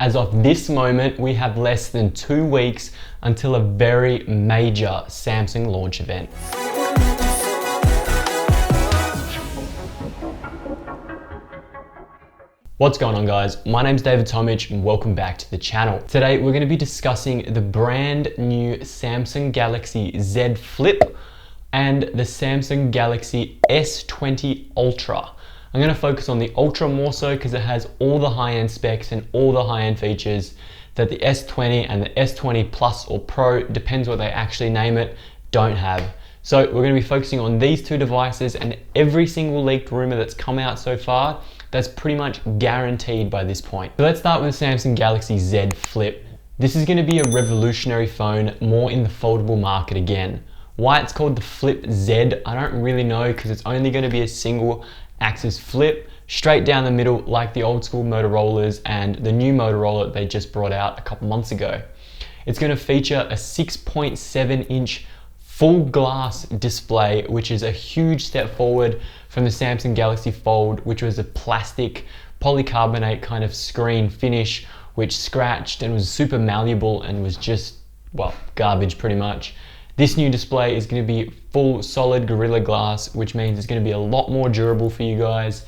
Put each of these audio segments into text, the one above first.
As of this moment, we have less than 2 weeks until a very major Samsung launch event. What's going on, guys? My name's David Tomic and welcome back to the channel. Today we're going to be discussing the brand new Samsung Galaxy Z Flip and the Samsung Galaxy S20 Ultra. I'm going to focus on the Ultra more so because it has all the high-end specs and all the high-end features that the S20 and the S20 Plus or Pro, depends what they actually name it, don't have. So we're going to be focusing on these two devices and every single leaked rumor that's come out so far that's pretty much guaranteed by this point. So let's start with the Samsung Galaxy Z Flip. This is going to be a revolutionary phone, more in the foldable market again. Why it's called the Flip Z, I don't really know, because it's only going to be a single axis flip, straight down the middle like the old school Motorola's and the new Motorola they just brought out a couple months ago. It's going to feature a 6.7 inch full glass display, which is a huge step forward from the Samsung Galaxy Fold, which was a plastic polycarbonate kind of screen finish, which scratched and was super malleable and was just, well, garbage pretty much. This new display is going to be full solid Gorilla Glass, which means it's going to be a lot more durable for you guys,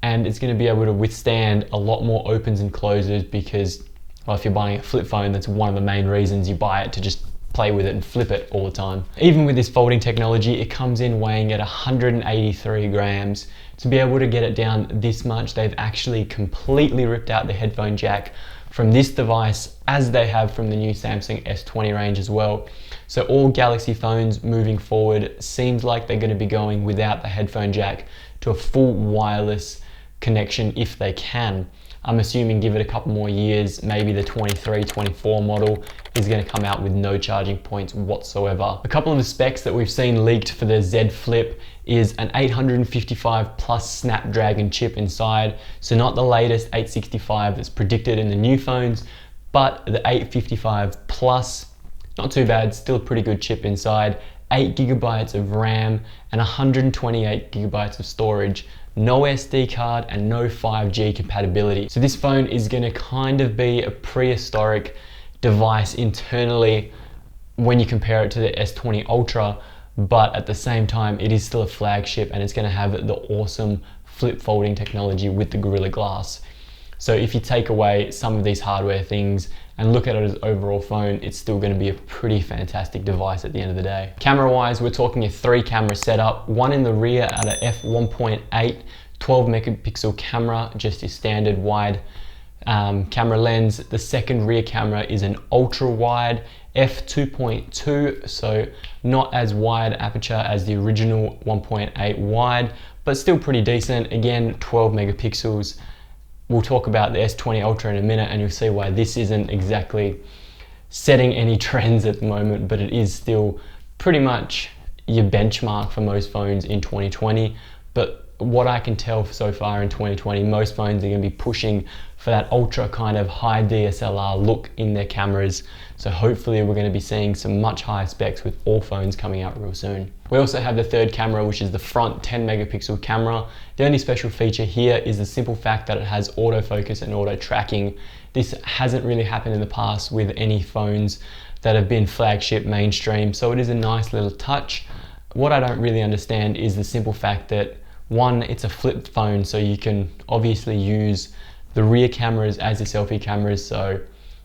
and it's going to be able to withstand a lot more opens and closes because, well, if you're buying a flip phone, that's one of the main reasons you buy it, to just play with it and flip it all the time. Even with this folding technology, it comes in weighing at 183 grams. To be able to get it down this much, they've actually completely ripped out the headphone jack from this device, as they have from the new Samsung S20 range as well. So all Galaxy phones moving forward seems like they're going to be going without the headphone jack to a full wireless connection if they can. I'm assuming give it a couple more years, maybe the 23, 24 model is going to come out with no charging points whatsoever. A couple of the specs that we've seen leaked for the Z Flip is an 855 plus Snapdragon chip inside. So not the latest 865 that's predicted in the new phones, but the 855 plus. Not too bad, still a pretty good chip inside. 8 gigabytes of RAM and 128 gigabytes of storage. No SD card and no 5G compatibility. So this phone is going to kind of be a prehistoric device internally when you compare it to the S20 Ultra, but at the same time it is still a flagship and it's going to have the awesome flip folding technology with the Gorilla Glass. So if you take away some of these hardware things and look at it as an overall phone, it's still going to be a pretty fantastic device at the end of the day. Camera wise, we're talking a 3-camera setup, one in the rear at a f1.8 12 megapixel camera, just your standard wide camera lens. The second rear camera is an ultra wide f2.2, so not as wide aperture as the original 1.8 wide, but still pretty decent. Again, 12 megapixels. We'll talk about the S20 Ultra in a minute and you'll see why this isn't exactly setting any trends at the moment, but it is still pretty much your benchmark for most phones in 2020. But what I can tell so far in 2020, most phones are going to be pushing for that ultra kind of high DSLR look in their cameras. So hopefully we're going to be seeing some much higher specs with all phones coming out real soon. We also have the third camera, which is the front 10 megapixel camera. The only special feature here is the simple fact that it has autofocus and auto tracking. This hasn't really happened in the past with any phones that have been flagship mainstream, so it is a nice little touch. What I don't really understand is the simple fact that, one, it's a flip phone, so you can obviously use the rear cameras as your selfie cameras. So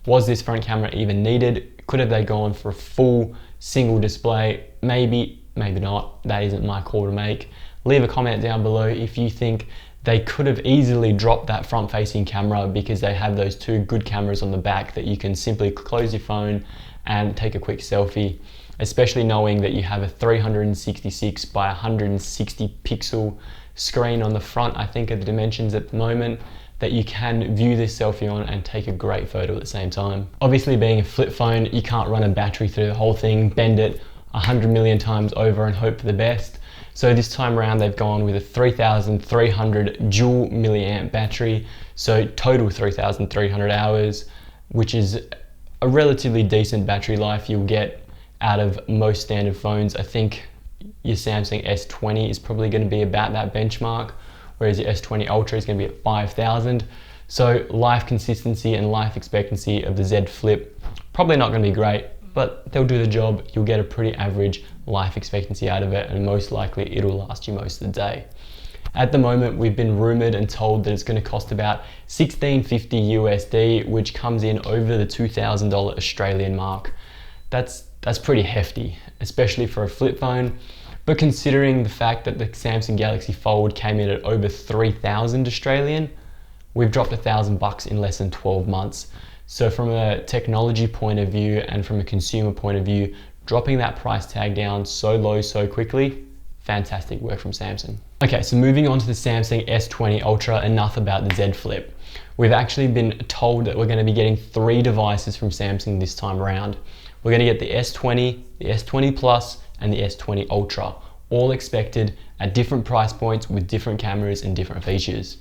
was this front camera even needed? Could have they gone for a full single display? Maybe, maybe not. That isn't my call to make. Leave a comment down below if you think they could have easily dropped that front facing camera, because they have those two good cameras on the back that you can simply close your phone and take a quick selfie, especially knowing that you have a 366 by 160 pixel screen on the front, I think are the dimensions at the moment, that you can view this selfie on and take a great photo at the same time. Obviously, being a flip phone, you can't run a battery through the whole thing, bend it 100 million times over and hope for the best. So this time around they've gone with a 3300 dual milliamp battery, so total 3300 hours, which is a relatively decent battery life you'll get out of most standard phones. I think your Samsung S20 is probably going to be about that benchmark, whereas your S20 Ultra is going to be at 5000. So life consistency and life expectancy of the Z Flip, probably not going to be great, but they'll do the job. You'll get a pretty average life expectancy out of it, and most likely it'll last you most of the day. At the moment, we've been rumored and told that it's going to cost about $16.50 USD, which comes in over the $2,000 Australian mark. That's pretty hefty, especially for a flip phone. But considering the fact that the Samsung Galaxy Fold came in at over 3,000 Australian, we've dropped $1,000 in less than 12 months. So from a technology point of view and from a consumer point of view, dropping that price tag down so low so quickly, fantastic work from Samsung. Okay, so moving on to the Samsung S20 Ultra, enough about the Z Flip. We've actually been told that we're going to be getting 3 devices from Samsung this time around. We're going to get the S20, the S20 Plus, and the S20 Ultra, all expected at different price points with different cameras and different features.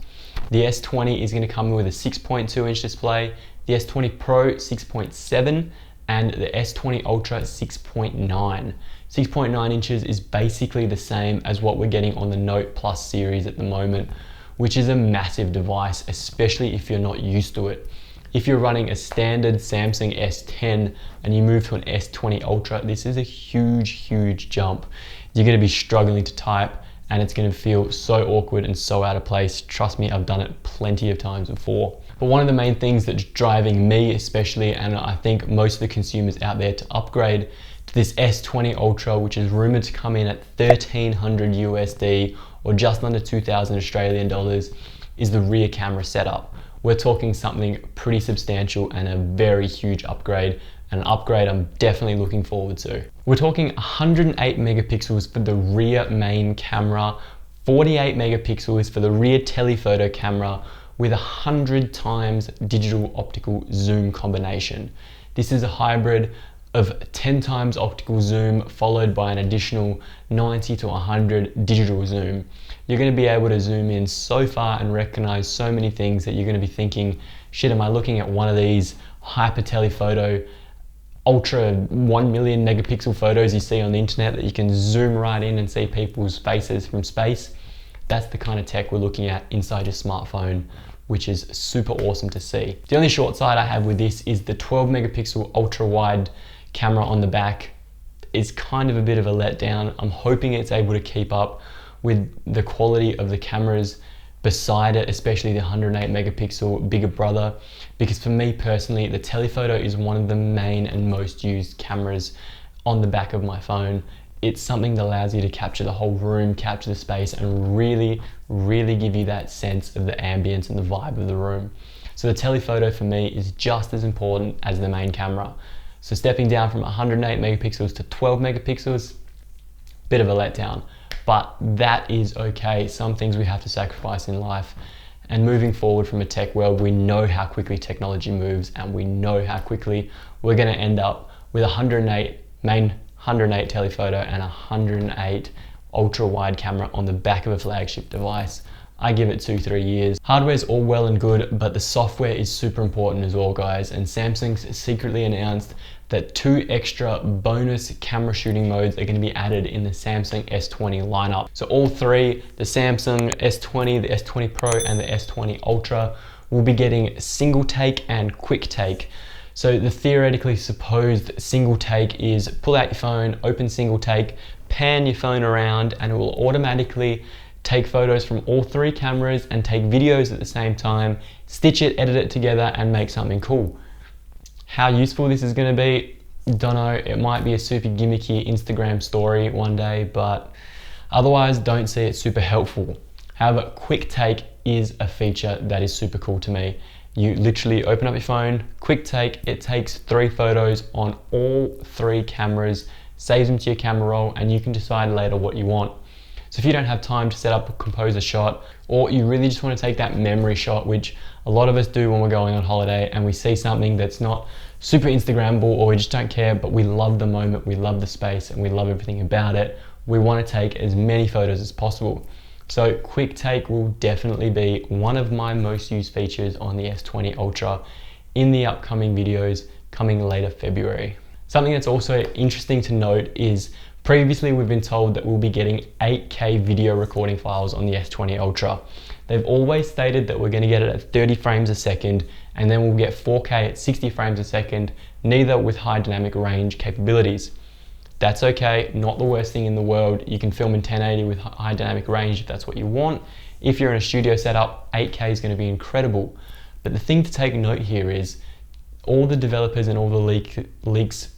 The S20 is going to come with a 6.2 inch display, the S20 Pro 6.7, and the S20 Ultra 6.9. 6.9 inches is basically the same as what we're getting on the Note Plus series at the moment, which is a massive device, especially if you're not used to it. If you're running a standard Samsung S10 and you move to an S20 Ultra, this is a huge jump. You're going to be struggling to type, and it's going to feel so awkward and so out of place. Trust me, I've done it plenty of times before. But one of the main things that's driving me especially, and I think most of the consumers out there, to upgrade to this S20 Ultra, which is rumored to come in at 1,300 USD or just under 2,000 Australian dollars, is the rear camera setup. We're talking something pretty substantial and a very huge upgrade, and an upgrade I'm definitely looking forward to. We're talking 108 megapixels for the rear main camera, 48 megapixels for the rear telephoto camera with 100 times digital optical zoom combination. This is a hybrid of 10 times optical zoom followed by an additional 90 to 100 digital zoom. You're going to be able to zoom in so far and recognize so many things that you're going to be thinking, shit, am I looking at one of these hyper telephoto ultra 1 million megapixel photos you see on the internet that you can zoom right in and see people's faces from space? That's the kind of tech we're looking at inside your smartphone, which is super awesome to see. The only short side I have with this is the 12 megapixel ultra wide camera on the back is kind of a bit of a letdown. I'm hoping it's able to keep up with the quality of the cameras beside it, especially the 108 megapixel bigger brother, because for me personally, the telephoto is one of the main and most used cameras on the back of my phone. It's something that allows you to capture the whole room, capture the space, and really give you that sense of the ambience and the vibe of the room. So the telephoto for me is just as important as the main camera. So stepping down from 108 megapixels to 12 megapixels, bit of a letdown, but that is okay. Some things we have to sacrifice in life. And moving forward from a tech world, we know how quickly technology moves, and we know how quickly we're gonna end up with 108 telephoto and 108 ultra wide camera on the back of a flagship device. I give it 2-3 years. Hardware's all well and good, but the software is super important as well, guys. And Samsung's secretly announced that 2 extra bonus camera shooting modes are going to be added in the Samsung S20 lineup. So all 3, the Samsung S20, the S20 Pro, and the S20 Ultra, will be getting single take and quick take. So the theoretically supposed single take is pull out your phone, open single take, pan your phone around, and it will automatically take photos from all 3 cameras and take videos at the same time, stitch it, edit it together, and make something cool. How useful this is going to be, don't know. It might be a super gimmicky Instagram story one day, but otherwise don't see it super helpful. However, quick take is a feature that is super cool to me. You literally open up your phone, quick take, it takes 3 photos on all 3 cameras, saves them to your camera roll, and you can decide later what you want. So if you don't have time to set up a composer shot, or you really just want to take that memory shot, which a lot of us do when we're going on holiday and we see something that's not super Instagrammable, or we just don't care, but we love the moment, we love the space, and we love everything about it, we want to take as many photos as possible. So quick take will definitely be one of my most used features on the S20 Ultra in the upcoming videos coming later February. Something that's also interesting to note is previously we've been told that we'll be getting 8K video recording files on the S20 Ultra. They've always stated that we're going to get it at 30 frames a second, and then we'll get 4K at 60 frames a second, neither with high dynamic range capabilities. That's okay, not the worst thing in the world. You can film in 1080 with high dynamic range if that's what you want. If you're in a studio setup, 8K is going to be incredible. But the thing to take note here is all the developers and all the leaks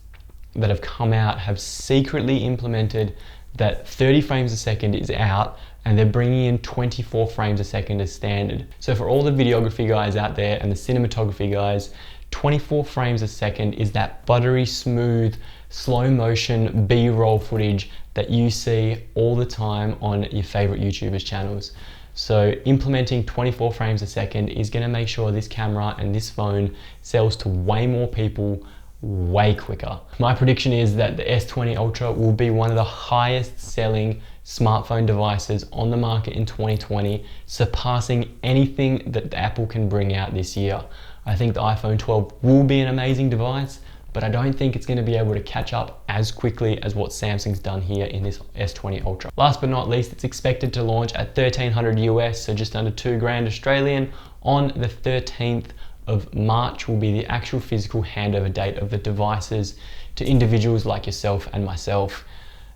that have come out have secretly implemented that 30 frames a second is out, and they're bringing in 24 frames a second as standard. So for all the videography guys out there and the cinematography guys, 24 frames a second is that buttery smooth, slow motion B-roll footage that you see all the time on your favorite YouTubers channels. So implementing 24 frames a second is gonna make sure this camera and this phone sells to way more people way quicker. My prediction is that the S20 Ultra will be one of the highest selling smartphone devices on the market in 2020, surpassing anything that Apple can bring out this year. I think the iPhone 12 will be an amazing device, but I don't think it's going to be able to catch up as quickly as what Samsung's done here in this S20 Ultra. Last but not least, it's expected to launch at 1300 US, so just under $2,000 Australian. On the 13th of March will be the actual physical handover date of the devices to individuals like yourself and myself.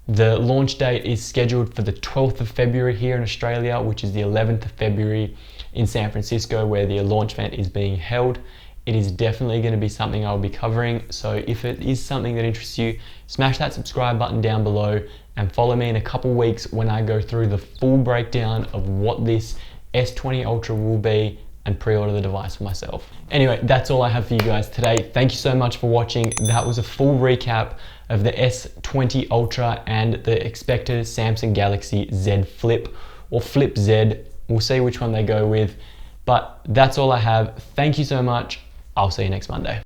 The launch date is scheduled for the 12th of February here in Australia, which is the 11th of February in San Francisco, where the launch event is being held. It is definitely going to be something I'll be covering, so if it is something that interests you, smash that subscribe button down below and follow me in a couple weeks when I go through the full breakdown of what this S20 Ultra will be and pre-order the device for myself. Anyway, that's all I have for you guys today. Thank you so much for watching. That was a full recap of the S20 Ultra and the expected Samsung Galaxy Z Flip or Flip Z. We'll see which one they go with, but that's all I have. Thank you so much. I'll see you next Monday.